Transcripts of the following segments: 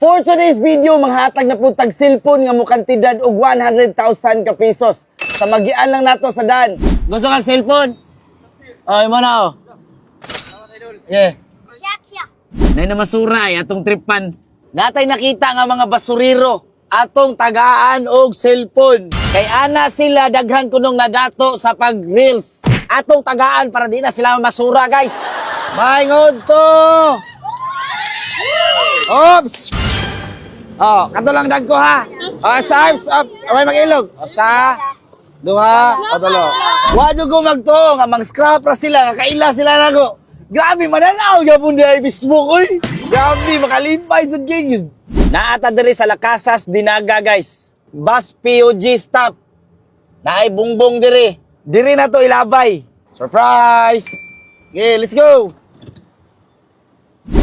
For today's video, manghatag na po tag cellphone nga mo kantidad og 100,000 ka pesos. Sa magian lang nato sa daan. Gusto kang cellphone? Oh, imo na oh. Yeah. Nay na masura ay atong tripan. Natay nakita nga mga basuriro atong tagaan og cellphone. Kay ana sila daghan kunong nadato sa pag-reels. Atong tagaan para di na sila masura, guys. Maingod to. Oops! Oh, kato lang dagko ha. Sa may mag-ilog. Sa duha, tulo. Wa jud ko magtuo nga mang-scrap ra sila, nga kaila sila nako. Grabe mananaw gyapon di Facebook oy. Grabe makalimpay sa king. Naata diri sa Lakasas Dinaga, guys. Bus POG stop. Naay bungbong diri. Diri na to ilabay. Surprise! Okay, let's go.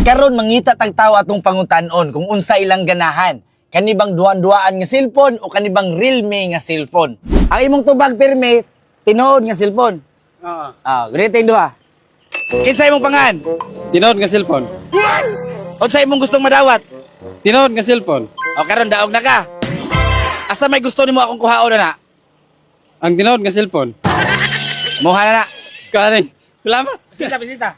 Karon mangita tag tawo atong pangutan-on kung unsa ilang ganahan. Kanibang duan-duaan nga cellphone o kanibang Realme nga cellphone. Ang imong tubag pirmi, tinuod nga cellphone. Greeting duha. Kinsa imong pangan? Tinood nga cellphone. Unsa imong gustong madawat? Tinood nga cellphone. O karon daog na ka. Asa may gusto nimo akong kuhaon na? Ang tinood nga cellphone. Moha na na. Kaning. Salamat. Bisita.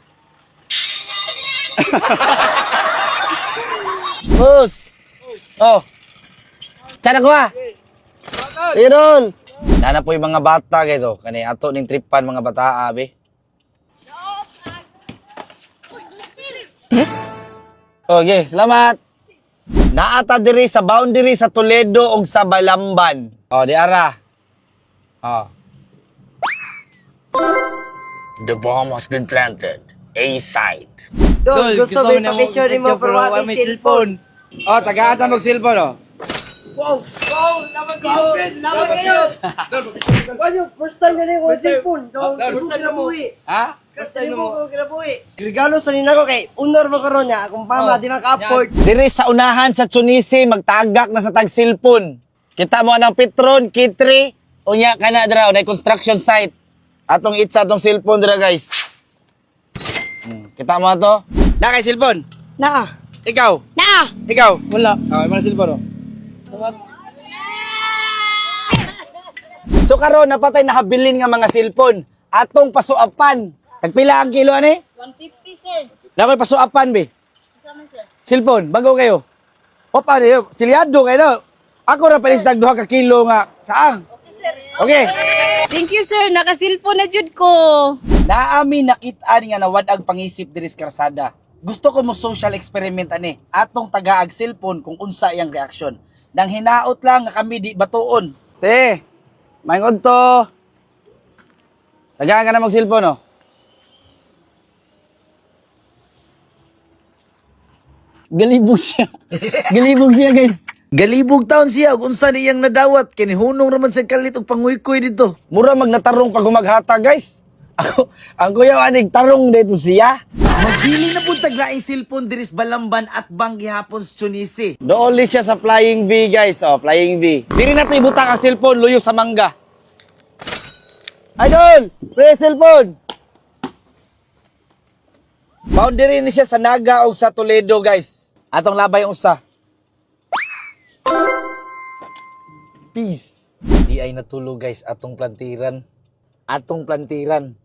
Boss. Oh. Sana ko ha. Idol. Nana po yung mga bata guys oh. Kani ato ning tripan mga bata abi. Okay, salamat. Naata diri sa boundary sa Toledo ug sa Balamban. Oh, di ara. Oh. The bomb has been planted. A site. Dol, gusto mo ipapicture mo pero wala may cellphone. Oh, tagaan mo cellphone oh. Wow! Laman kayo! Ano, first time ka na yung cellphone. Dol, first time mo kinabuhi. Ha? First time mo kinabuhi. Regalo sa nina ko kay Unor mo karon niya. Kung pama, di maka-afford. Diri sa unahan sa Tunisi, magtagak na sa tag cellphone. Kita mo anang Petron, Kitri, unya ka na dira, na construction site. Atong itsa atong cellphone dira guys. Kita mo to? Na kay cellphone? Naa. Ikaw? Naa. Ikaw? Wala. Oh, imo na cellphone oh. So karon napatay nakabilin nga mga cellphone. Atong pasuapan. Tagpila ang kilo ani? 150, sir. Nakoy pasuapan be. Sama, sir. Cellphone, bago kayo. O paano yun? Silyado kayo no? Ako na palis dagduha ka kilo nga. Saan? Okay, sir. Okay. Thank you, sir. Nakasilpo na jud ko. Naami nakita nga nawad ang pangisip diri sa karsada. Gusto ko mo social experiment ani. Atong tagaag cellphone kung unsa iyang reaksyon. Nang hinaot lang nga kami di batuon. Te, maingod to. Tagaan ka na mag cellphone oh. Galibog siya. Galibog siya, guys. Galibog taon siya ug unsa niyang nadawat kini hunong raman sa kalit og panguykoy dito. Mura magnatarong pag humaghata guys. Ako ang kuya anig tarong dito siya. Magbili na pud tag laing cellphone diri sa Balamban at Banggi hapon sa Tunisi. Dooli siya sa Flying V guys, oh, Flying V. Diri na ibutang ang cellphone luyo sa mangga. Idol, pre cellphone. Boundary ni siya sa Naga o sa Toledo guys. Atong labay ang usa. Peace. Di ay natulog guys atong plantiran. Atong plantiran.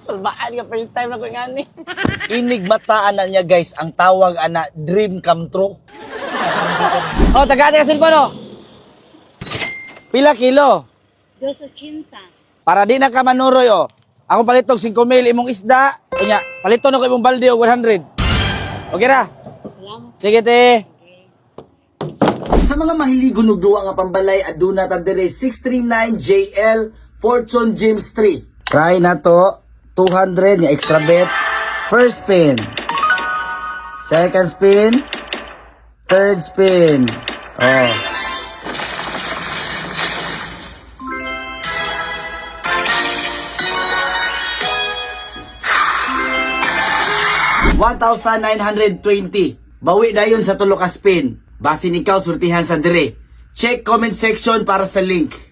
Salbaan ka first time na ko ngani. Inig mataan na niya guys ang tawag ana dream come true. Oh, tagaan ka cellphone oh. Pila kilo? 280. Para di na ka manuroy oh. Ako palitog 5,000 imong isda. Unya, paliton ako imong balde og 100. Okay ra? Salamat. Sige te. Sa mga mahiligon og duwa nga pambalay aduna ta dire 639 JL Fortune Gyms 3. Try na to. 200 nya extra bet. First spin. Second spin. Third spin. Oh. 1,920. Bawi dayon sa tulo ka spin. Basin ikaw surtihan sa dire. Check comment section para sa link.